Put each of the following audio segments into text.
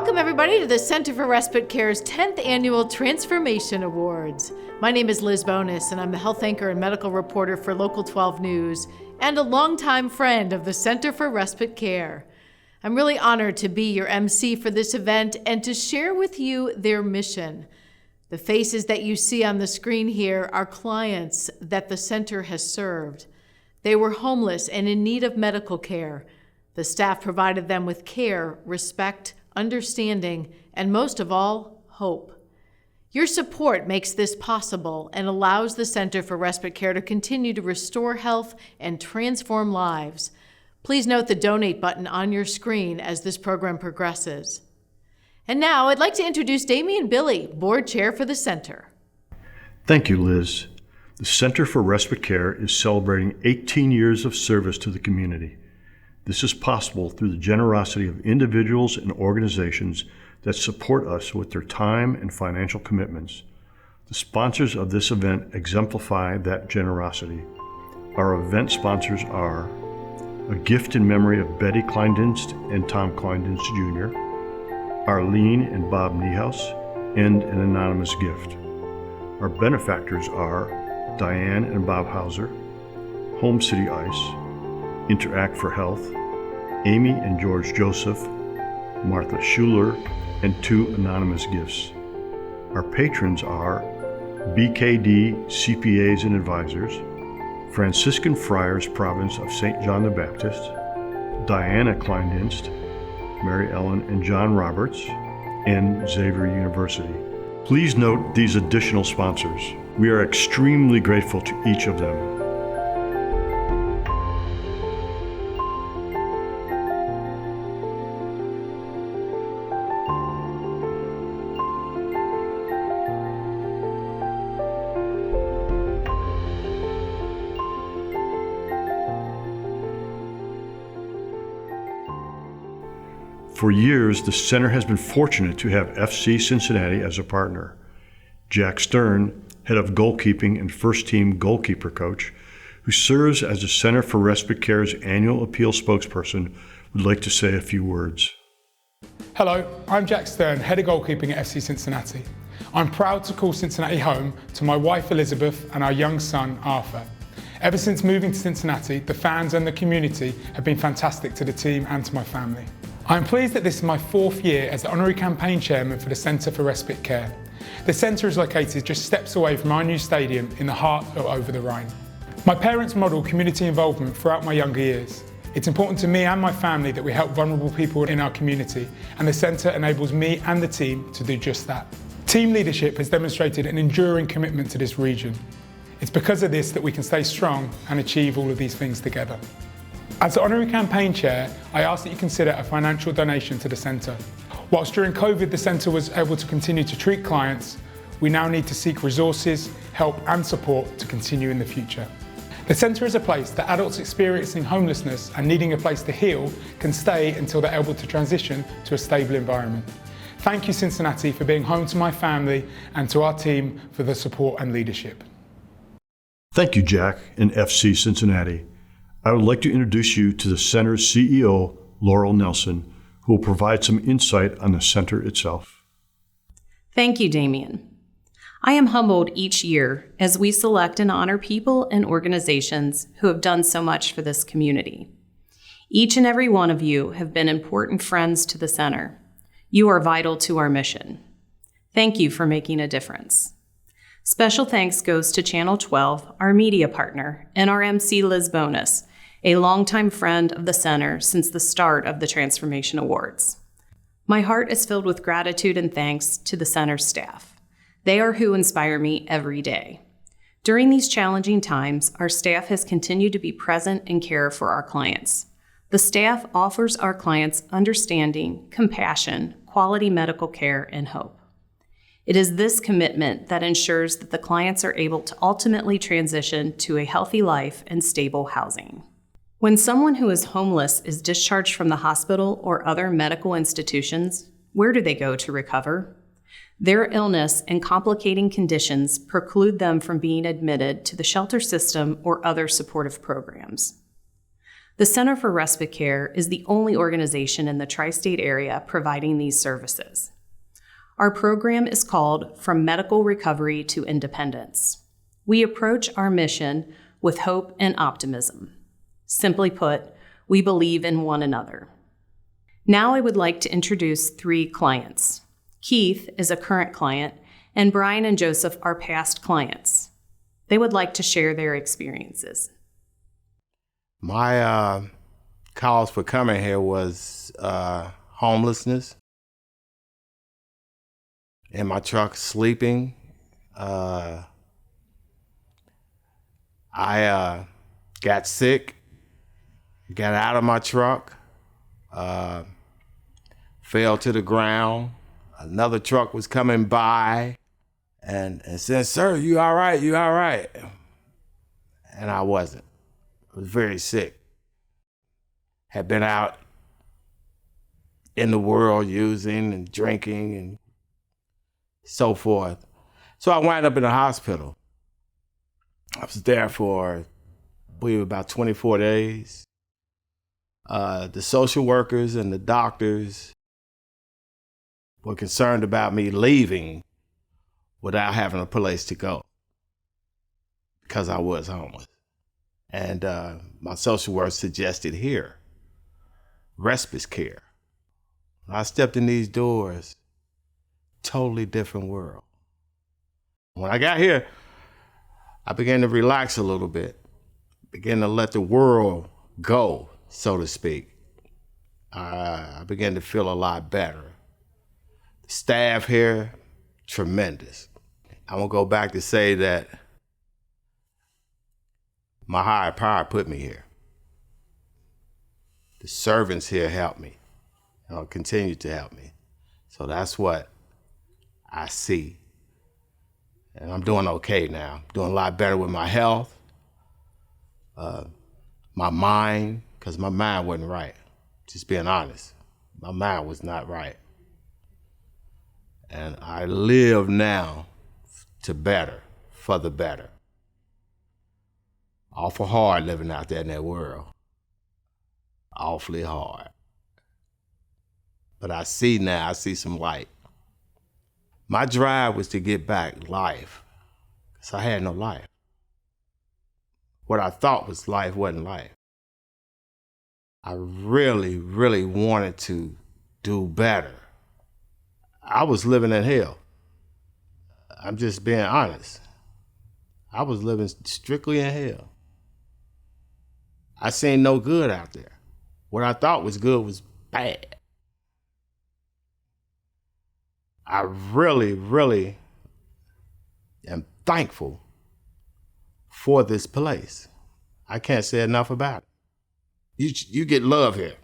Welcome, everybody, to the Center for Respite Care's 10th Annual Transformation Awards. My name is Liz Bonis, and I'm the health anchor and medical reporter for Local 12 News and a longtime friend of the Center for Respite Care. I'm really honored to be your Emcee for this event and to share with you their mission. The faces that you see on the screen here are clients that the center has served. They were homeless and in need of medical care. The staff provided them with care, respect, understanding, and most of all, hope. Your support makes this possible and allows the Center for Respite Care to continue to restore health and transform lives. Please note the donate button on your screen as this program progresses. And now I'd like to introduce Damian Billy, board chair for the center. Thank you, Liz. The Center for Respite Care is celebrating 18 years of service to the community. This is possible through the generosity of individuals and organizations that support us with their time and financial commitments. The sponsors of this event exemplify that generosity. Our event sponsors are a gift in memory of Betty Klinedinst and Tom Klinedinst Jr., Arlene and Bob Niehaus, and an anonymous gift. Our benefactors are Diane and Bob Hauser, Home City Ice, Interact for Health, Amy and George Joseph, Martha Schuler, and 2 anonymous gifts. Our patrons are BKD CPAs Advisors, Franciscan Friars Province of St. John the Baptist, Diana Klinedinst, Mary Ellen and John Roberts, and Xavier University. Please note these additional sponsors. We are extremely grateful to each of them. For years, the center has been fortunate to have FC Cincinnati as a partner. Jack Stern, head of goalkeeping and first-team goalkeeper coach, who serves as the Center for Respite Care's annual appeal spokesperson, would like to say a few words. Hello, I'm Jack Stern, head of goalkeeping at FC Cincinnati. I'm proud to call Cincinnati home to my wife Elizabeth and our young son Arthur. Ever since moving to Cincinnati, the fans and the community have been fantastic to the team and to my family. I'm pleased that this is my 4th year as the Honorary Campaign Chairman for the Center for Respite Care. The centre is located just steps away from our new stadium in the heart of Over the Rhine. My parents modelled community involvement throughout my younger years. It's important to me and my family that we help vulnerable people in our community, and the centre enables me and the team to do just that. Team leadership has demonstrated an enduring commitment to this region. It's because of this that we can stay strong and achieve all of these things together. As the Honorary Campaign Chair, I ask that you consider a financial donation to the centre. Whilst during COVID the centre was able to continue to treat clients, we now need to seek resources, help and support to continue in the future. The centre is a place that adults experiencing homelessness and needing a place to heal can stay until they're able to transition to a stable environment. Thank you, Cincinnati, for being home to my family and to our team for the support and leadership. Thank you, Jack and FC Cincinnati. I would like to introduce you to the center's CEO, Laurel Nelson, who will provide some insight on the center itself. Thank you, Damian. I am humbled each year as we select and honor people and organizations who have done so much for this community. Each and every one of you have been important friends to the center. You are vital to our mission. Thank you for making a difference. Special thanks goes to Channel 12, our media partner, and our Emcee Liz Bonis, a longtime friend of the center since the start of the Transformation Awards. My heart is filled with gratitude and thanks to the center's staff. They are who inspire me every day. During these challenging times, our staff has continued to be present and care for our clients. The staff offers our clients understanding, compassion, quality medical care, and hope. It is this commitment that ensures that the clients are able to ultimately transition to a healthy life and stable housing. When someone who is homeless is discharged from the hospital or other medical institutions, where do they go to recover? Their illness and complicating conditions preclude them from being admitted to the shelter system or other supportive programs. The Center for Respite Care is the only organization in the tri-state area providing these services. Our program is called From Medical Recovery to Independence. We approach our mission with hope and optimism. Simply put, we believe in one another. Now I would like to introduce 3 clients. Keith is a current client, and Brian and Joseph are past clients. They would like to share their experiences. My cause for coming here was homelessness. In my truck, sleeping. I got sick, got out of my truck, fell to the ground. Another truck was coming by and said, "Sir, you all right? You all right?" And I wasn't. I was very sick. Had been out in the world using and drinking and so forth. So I wound up in the hospital. I was there for, I believe, about 24 days. The social workers and the doctors were concerned about me leaving without having a place to go because I was homeless. And my social worker suggested here, Respite Care. When I stepped in these doors, totally different world. When I got here, I began to relax a little bit, began to let the world go, so to speak. I began to feel a lot better. The staff here, tremendous. I'm gonna go back to say that my higher power put me here. The servants here helped me, and continue to help me. So that's what I see. And I'm doing okay now. I'm doing a lot better with my health, my mind, because my mind wasn't right. Just being honest, my mind was not right. And I live now to better, for the better. Awful hard living out there in that world. Awfully hard. But I see now, I see some light. My drive was to get back life, because I had no life. What I thought was life wasn't life. I really, really wanted to do better. I was living in hell. I'm just being honest. I was living strictly in hell. I seen no good out there. What I thought was good was bad. I really, really am thankful for this place. I can't say enough about it. You get love here.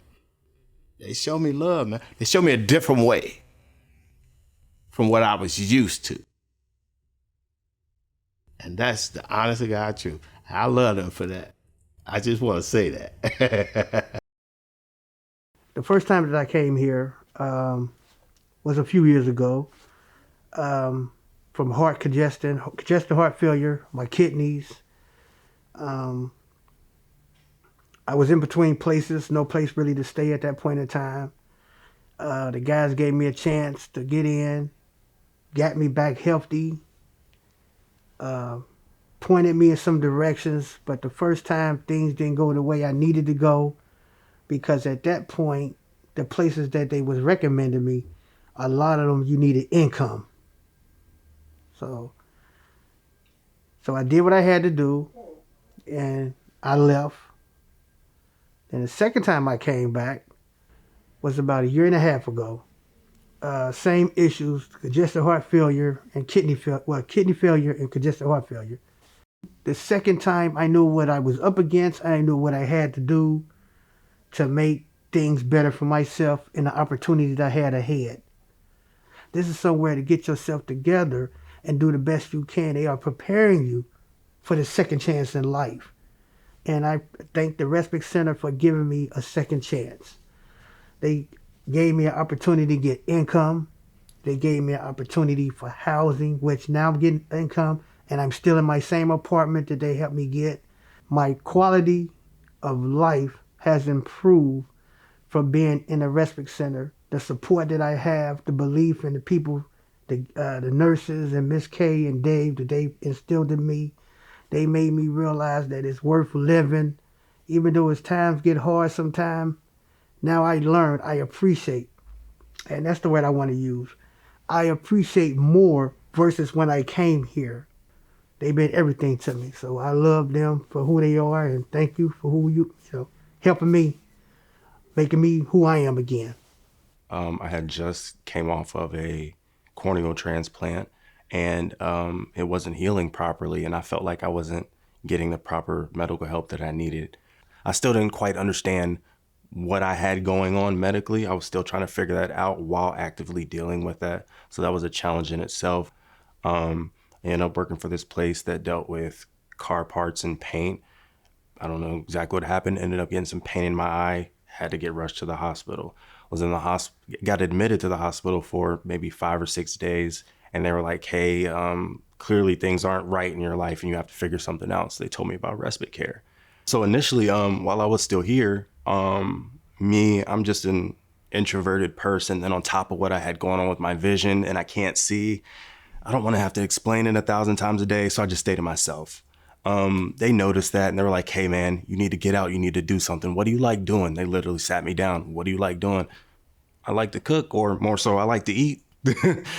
They show me love, man. They show me a different way from what I was used to. And that's the honest to God truth. I love them for that. I just want to say that. The first time that I came here was a few years ago, from heart congestion heart failure, my kidneys. I was in between places, no place really to stay at that point in time. The guys gave me a chance to get in, got me back healthy, pointed me in some directions, but the first time things didn't go the way I needed to go, because at that point, the places that they was recommending me, a lot of them you needed income. So I did what I had to do, and I left. And the second time I came back was about 1.5 years ago. Same issues, congestive heart failure and kidney failure and congestive heart failure. The second time I knew what I was up against, I knew what I had to do to make things better for myself and the opportunity that I had ahead. This is somewhere to get yourself together and do the best you can. They are preparing you for the second chance in life. And I thank the Respite Center for giving me a second chance. They gave me an opportunity to get income. They gave me an opportunity for housing, which now I'm getting income, and I'm still in my same apartment that they helped me get. My quality of life has improved from being in a respite center. The support that I have, the belief in the people, the nurses and Miss K and Dave that they instilled in me, they made me realize that it's worth living. Even though as times get hard sometimes, now I learn, I appreciate. And that's the word I want to use. I appreciate more versus when I came here. They've been everything to me. So I love them for who they are, and thank you for who you know, helping me, making me who I am again. I had just came off of a corneal transplant, and it wasn't healing properly, and I felt like I wasn't getting the proper medical help that I needed. I still didn't quite understand what I had going on medically. I was still trying to figure that out while actively dealing with that. So that was a challenge in itself. I ended up working for this place that dealt with car parts and paint. I don't know exactly what happened. Ended up getting some pain in my eye. Had to get rushed to the hospital. Was in the hospital. Got admitted to the hospital for maybe 5 or 6 days, and they were like, "Hey, clearly things aren't right in your life, and you have to figure something out." So they told me about Respite Care. So initially, while I was still here, I'm just an introverted person. And on top of what I had going on with my vision, and I can't see, I don't want to have to explain it 1,000 times a day. So I just stayed to myself. They noticed that, and they were like, "Hey man, you need to get out. You need to do something. What do you like doing?" They literally sat me down. "What do you like doing?" "I like to cook, or more so, I like to eat."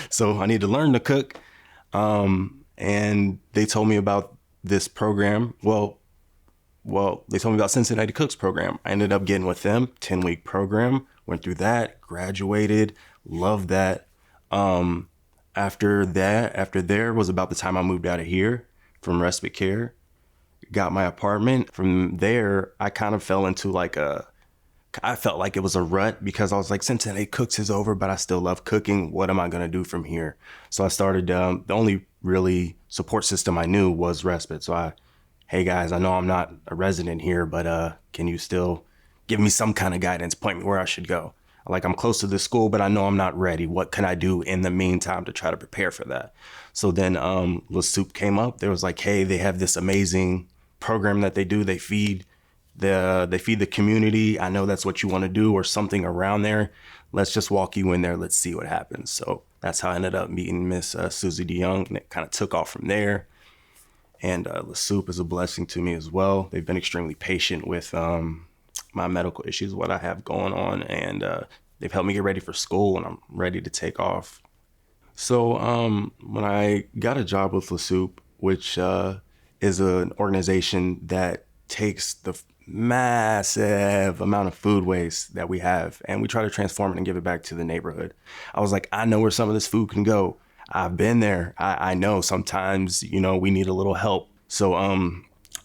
So I need to learn to cook. And they told me about this program. Well, they told me about Cincinnati Cooks program. I ended up getting with them, 10-week program, went through that, graduated, loved that. After there was about the time I moved out of here from Respite Care, got my apartment. From there, I kind of fell into I felt like it was a rut because I was like, Cincinnati Cooks is over, but I still love cooking. What am I going to do from here? So I started, the only really support system I knew was Respite. So "Hey guys, I know I'm not a resident here, but can you still give me some kind of guidance, point me where I should go? Like, I'm close to the school, but I know I'm not ready. What can I do in the meantime to try to prepare for that?" So then Le Soup came up. They was like, "Hey, they have this amazing program that they do. They feed the community. I know that's what you want to do, or something around there. Let's just walk you in there. Let's see what happens." So that's how I ended up meeting Miss Susie DeYoung, and it kind of took off from there. And Le Soup is a blessing to me as well. They've been extremely patient with my medical issues, what I have going on, and they've helped me get ready for school, and I'm ready to take off. So when I got a job with Le Soup, which is an organization that takes the massive amount of food waste that we have, and we try to transform it and give it back to the neighborhood. I was like, I know where some of this food can go. I've been there. I know sometimes, we need a little help. So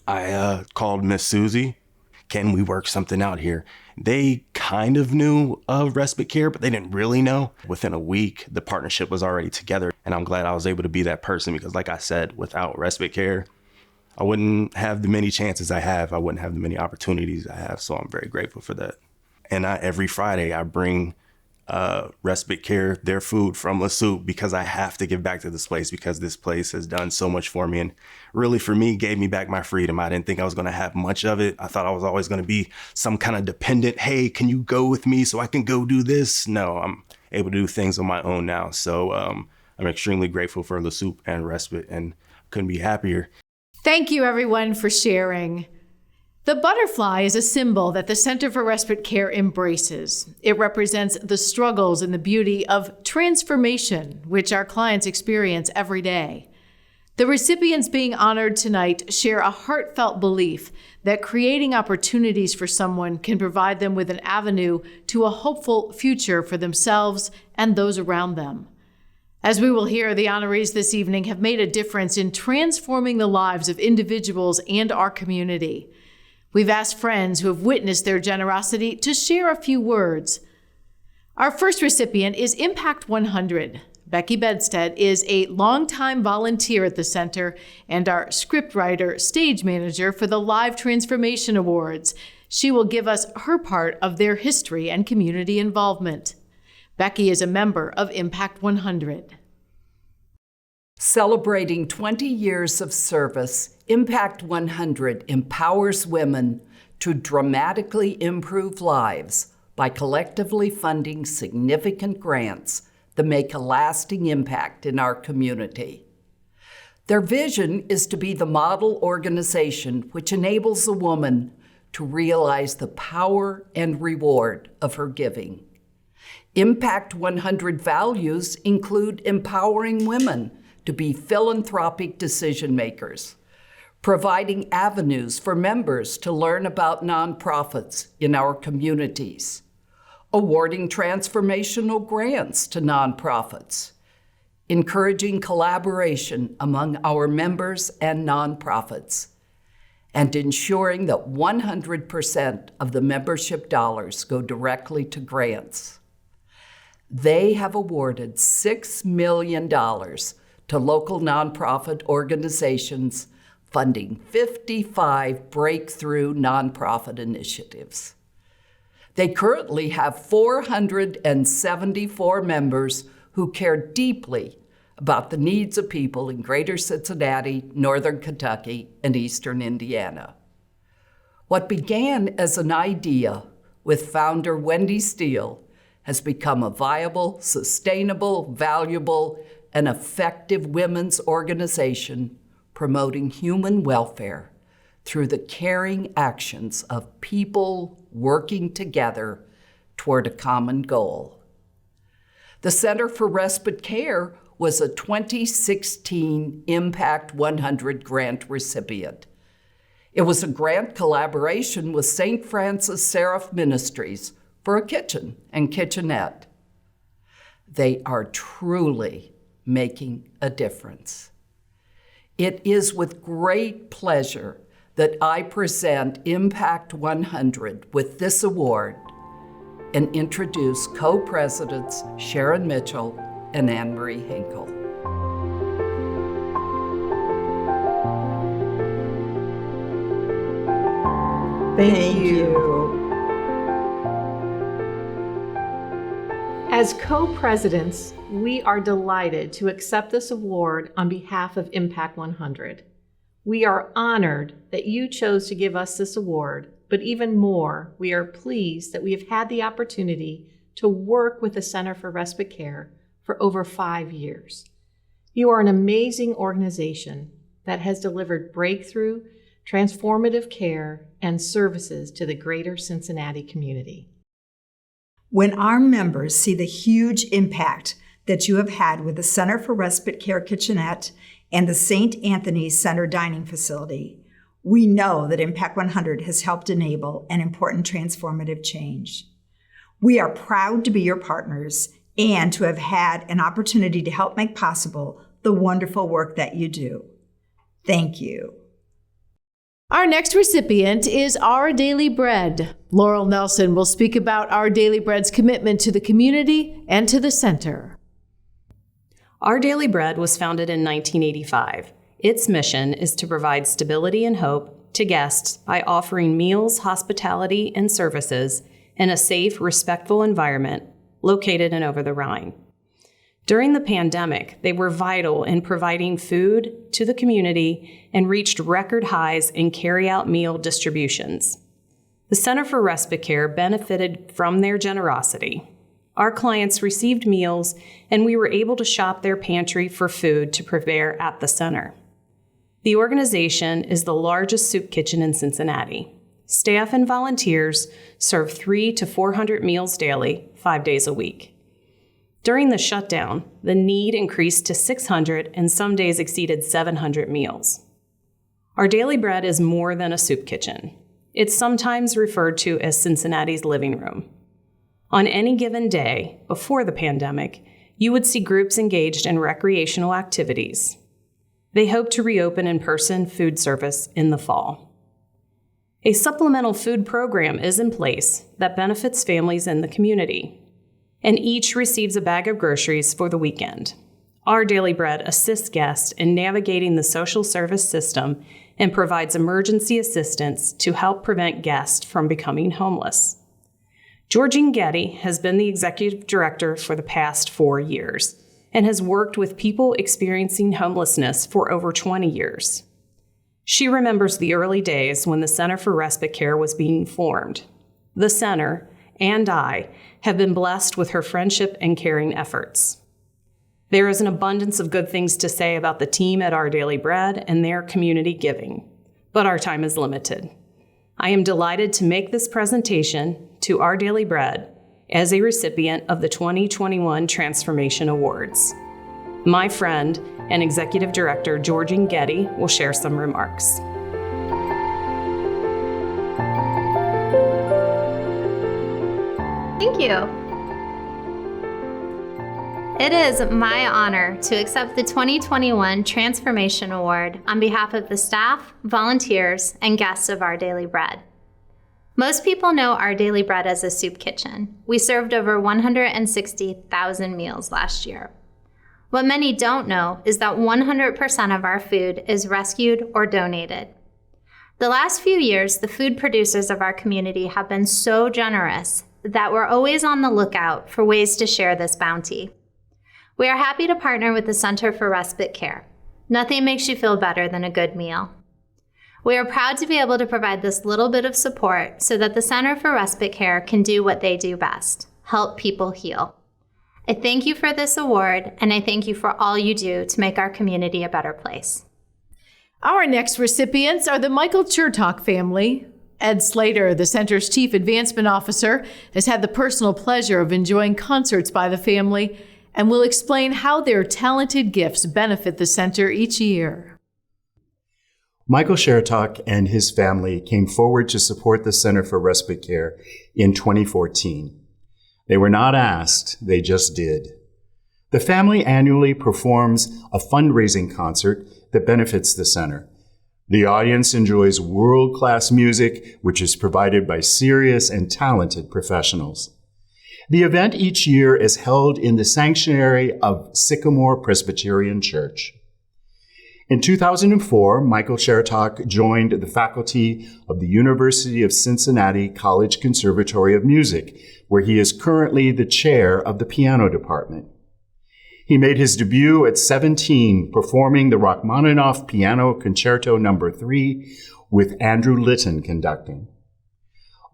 I called Miss Susie. Can we work something out here? They kind of knew of Respite Care, but they didn't really know. Within a week, the partnership was already together. And I'm glad I was able to be that person because, like I said, without Respite Care, I wouldn't have the many chances I have. I wouldn't have the many opportunities I have. So I'm very grateful for that. And every Friday, I bring Respite Care their food from Le Soup because I have to give back to this place because this place has done so much for me, and really for me gave me back my freedom. I didn't think I was going to have much of it. I thought I was always going to be some kind of dependent. "Hey, can you go with me so I can go do this?" No, I'm able to do things on my own now. So I'm extremely grateful for Le Soup and Respite, and couldn't be happier. Thank you, everyone, for sharing. The butterfly is a symbol that the Center for Respite Care embraces. It represents the struggles and the beauty of transformation, which our clients experience every day. The recipients being honored tonight share a heartfelt belief that creating opportunities for someone can provide them with an avenue to a hopeful future for themselves and those around them. As we will hear, the honorees this evening have made a difference in transforming the lives of individuals and our community. We've asked friends who have witnessed their generosity to share a few words. Our first recipient is Impact 100. Becky Bedstead is a longtime volunteer at the center and our scriptwriter, stage manager for the Live Transformation Awards. She will give us her part of their history and community involvement. Becky is a member of Impact 100. Celebrating 20 years of service, Impact 100 empowers women to dramatically improve lives by collectively funding significant grants that make a lasting impact in our community. Their vision is to be the model organization which enables a woman to realize the power and reward of her giving. Impact 100 values include empowering women to be philanthropic decision makers, providing avenues for members to learn about nonprofits in our communities, awarding transformational grants to nonprofits, encouraging collaboration among our members and nonprofits, and ensuring that 100% of the membership dollars go directly to grants. They have awarded $6 million to local nonprofit organizations funding 55 breakthrough nonprofit initiatives. They currently have 474 members who care deeply about the needs of people in Greater Cincinnati, Northern Kentucky, and Eastern Indiana. What began as an idea with founder Wendy Steele has become a viable, sustainable, valuable, and effective women's organization promoting human welfare through the caring actions of people working together toward a common goal. The Center for Respite Care was a 2016 Impact 100 grant recipient. It was a grant collaboration with St. Francis Seraph Ministries for a kitchen and kitchenette. They are truly making a difference. It is with great pleasure that I present Impact 100 with this award and introduce co-presidents Sharon Mitchell and Anne Marie Hinkle. Thank you. As co-presidents, we are delighted to accept this award on behalf of Impact 100. We are honored that you chose to give us this award, but even more, we are pleased that we have had the opportunity to work with the Center for Respite Care for over 5 years. You are an amazing organization that has delivered breakthrough, transformative care and services to the greater Cincinnati community. When our members see the huge impact that you have had with the Center for Respite Care Kitchenette and the St. Anthony's Center Dining Facility, we know that Impact 100 has helped enable an important transformative change. We are proud to be your partners and to have had an opportunity to help make possible the wonderful work that you do. Thank you. Our next recipient is Our Daily Bread. Laurel Nelson will speak about Our Daily Bread's commitment to the community and to the center. Our Daily Bread was founded in 1985. Its mission is to provide stability and hope to guests by offering meals, hospitality, and services in a safe, respectful environment located in Over the Rhine. During the pandemic, they were vital in providing food to the community and reached record highs in carry-out meal distributions. The Center for Respite Care benefited from their generosity. Our clients received meals, and we were able to shop their pantry for food to prepare at the center. The organization is the largest soup kitchen in Cincinnati. Staff and volunteers serve 300 to 400 meals daily, 5 days a week. During the shutdown, the need increased to 600 and some days exceeded 700 meals. Our Daily Bread is more than a soup kitchen. It's sometimes referred to as Cincinnati's living room. On any given day, before the pandemic, you would see groups engaged in recreational activities. They hope to reopen in-person food service in the fall. A supplemental food program is in place that benefits families in the community, and each receives a bag of groceries for the weekend. Our Daily Bread assists guests in navigating the social service system and provides emergency assistance to help prevent guests from becoming homeless. Georgine Getty has been the executive director for the past 4 years and has worked with people experiencing homelessness for over 20 years. She remembers the early days when the Center for Respite Care was being formed. The center and I have been blessed with her friendship and caring efforts. There is an abundance of good things to say about the team at Our Daily Bread and their community giving, but our time is limited. I am delighted to make this presentation to Our Daily Bread as a recipient of the 2021 Transformation Awards. My friend and Executive Director Georgine Getty will share some remarks. Thank you. It is my honor to accept the 2021 Transformation Award on behalf of the staff, volunteers, and guests of Our Daily Bread. Most people know Our Daily Bread as a soup kitchen. We served over 160,000 meals last year. What many don't know is that 100% of our food is rescued or donated. The last few years, the food producers of our community have been so generous that we're always on the lookout for ways to share this bounty. We are happy to partner with the Center for Respite Care. Nothing makes you feel better than a good meal. We are proud to be able to provide this little bit of support so that the Center for Respite Care can do what they do best, help people heal. I thank you for this award, and I thank you for all you do to make our community a better place. Our next recipients are the Michael Chertock family. Ed Slater, the center's chief advancement officer, has had the personal pleasure of enjoying concerts by the family and will explain how their talented gifts benefit the center each year. Michael Chertock and his family came forward to support the Center for Respite Care in 2014. They were not asked, they just did. The family annually performs a fundraising concert that benefits the center. The audience enjoys world-class music, which is provided by serious and talented professionals. The event each year is held in the sanctuary of Sycamore Presbyterian Church. In 2004, Michael Chertock joined the faculty of the University of Cincinnati College Conservatory of Music, where he is currently the chair of the piano department. He made his debut at 17, performing the Rachmaninoff Piano Concerto No. 3 with Andrew Litton conducting.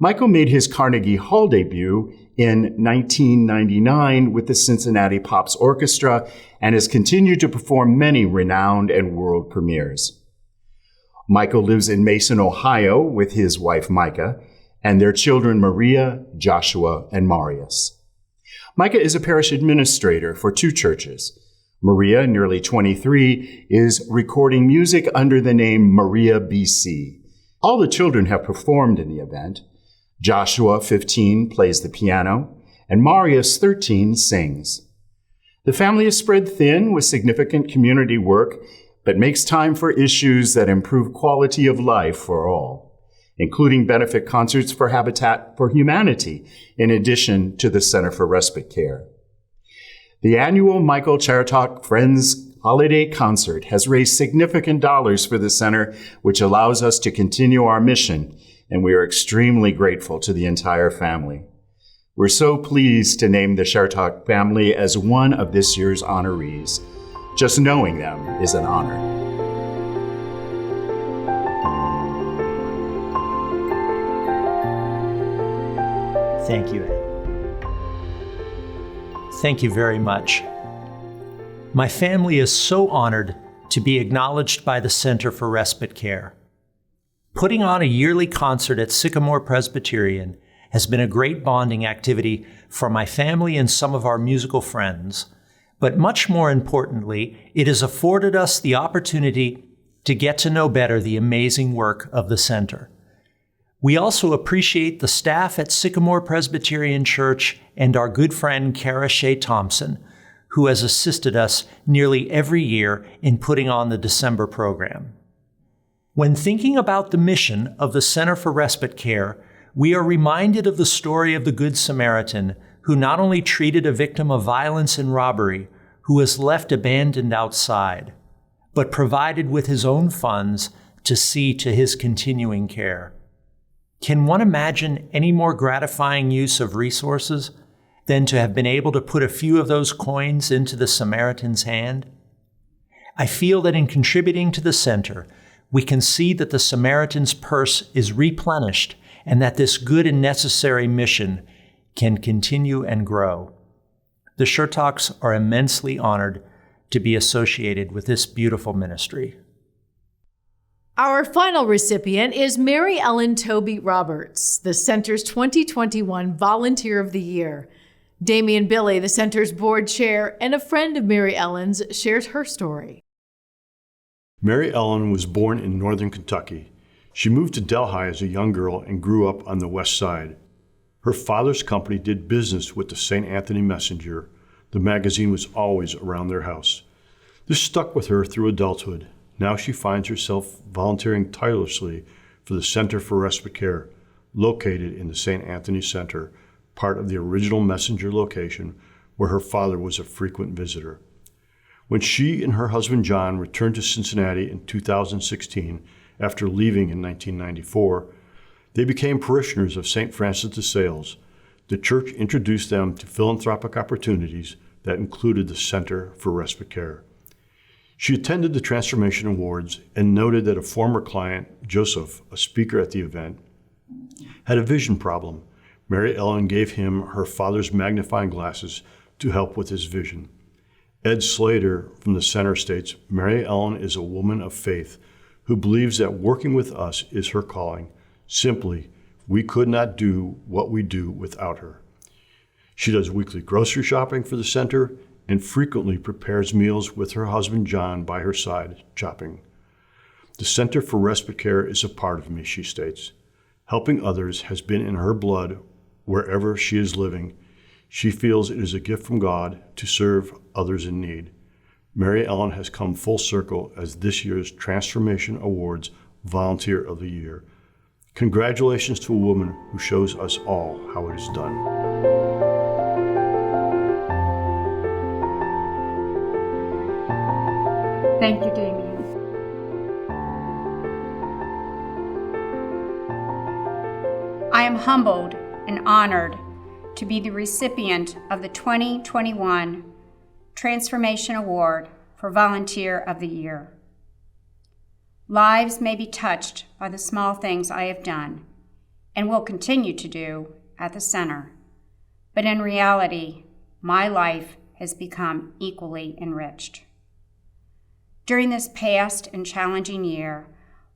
Michael made his Carnegie Hall debut in 1999 with the Cincinnati Pops Orchestra and has continued to perform many renowned and world premieres. Michael lives in Mason, Ohio with his wife Micah and their children Maria, Joshua, and Marius. Micah is a parish administrator for 2 churches. Maria, nearly 23, is recording music under the name Maria BC. All the children have performed in the event. Joshua, 15, plays the piano, and Marius, 13, sings. The family is spread thin with significant community work, but makes time for issues that improve quality of life for all, including benefit concerts for Habitat for Humanity, in addition to the Center for Respite Care. The annual Michael Chertock Friends Holiday Concert has raised significant dollars for the center, which allows us to continue our mission, and we are extremely grateful to the entire family. We're so pleased to name the Chertock family as one of this year's honorees. Just knowing them is an honor. Thank you, Ed. Thank you very much. My family is so honored to be acknowledged by the Center for Respite Care. Putting on a yearly concert at Sycamore Presbyterian has been a great bonding activity for my family and some of our musical friends, but much more importantly, it has afforded us the opportunity to get to know better the amazing work of the center. We also appreciate the staff at Sycamore Presbyterian Church and our good friend Kara Shea Thompson, who has assisted us nearly every year in putting on the December program. When thinking about the mission of the Center for Respite Care, we are reminded of the story of the Good Samaritan who not only treated a victim of violence and robbery who was left abandoned outside, but provided with his own funds to see to his continuing care. Can one imagine any more gratifying use of resources than to have been able to put a few of those coins into the Samaritan's hand? I feel that in contributing to the center, we can see that the Samaritan's purse is replenished and that this good and necessary mission can continue and grow. The Chertocks are immensely honored to be associated with this beautiful ministry. Our final recipient is Mary Ellen Tobe-Roberts, the Center's 2021 Volunteer of the Year. Damian Billy, the Center's board chair and a friend of Mary Ellen's, shares her story. Mary Ellen was born in northern Kentucky. She moved to Delhi as a young girl and grew up on the west side. Her father's company did business with the St. Anthony Messenger. The magazine was always around their house. This stuck with her through adulthood. Now she finds herself volunteering tirelessly for the Center for Respite Care, located in the St. Anthony Center, part of the original Messenger location where her father was a frequent visitor. When she and her husband John returned to Cincinnati in 2016 after leaving in 1994, they became parishioners of St. Francis de Sales. The church introduced them to philanthropic opportunities that included the Center for Respite Care. She attended the Transformation Awards and noted that a former client, Joseph, a speaker at the event, had a vision problem. Mary Ellen gave him her father's magnifying glasses to help with his vision. Ed Slater from the Center states, Mary Ellen is a woman of faith who believes that working with us is her calling. Simply, we could not do what we do without her. She does weekly grocery shopping for the center and frequently prepares meals with her husband John by her side, shopping. The Center for Respite Care is a part of me, she states. Helping others has been in her blood wherever she is living. She feels it is a gift from God to serve others in need. Mary Ellen has come full circle as this year's Transformation Awards Volunteer of the Year. Congratulations to a woman who shows us all how it is done. Thank you, Damian. I am humbled and honored to be the recipient of the 2021 Transformation Award for Volunteer of the Year. Lives may be touched by the small things I have done and will continue to do at the center, but in reality, my life has become equally enriched. During this past and challenging year,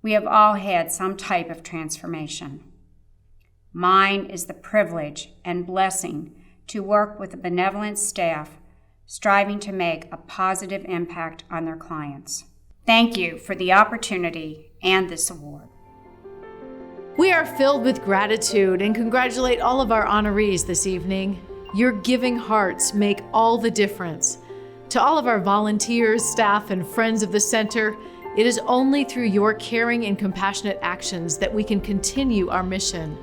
we have all had some type of transformation. Mine is the privilege and blessing to work with a benevolent staff striving to make a positive impact on their clients. Thank you for the opportunity and this award. We are filled with gratitude and congratulate all of our honorees this evening. Your giving hearts make all the difference. To all of our volunteers, staff, and friends of the center, it is only through your caring and compassionate actions that we can continue our mission.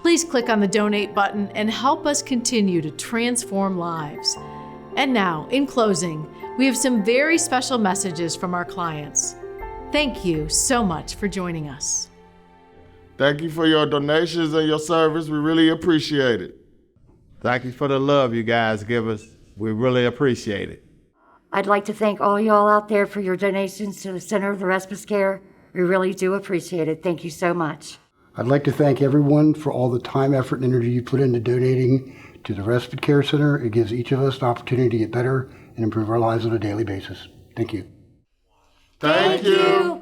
Please click on the donate button and help us continue to transform lives. And now, in closing, we have some very special messages from our clients. Thank you so much for joining us. Thank you for your donations and your service. We really appreciate it. Thank you for the love you guys give us. We really appreciate it. I'd like to thank all y'all out there for your donations to the Center for Respite Care. We really do appreciate it. Thank you so much. I'd like to thank everyone for all the time, effort, and energy you put into donating to the Respite Care Center. It gives each of us an opportunity to get better and improve our lives on a daily basis. Thank you. Thank you.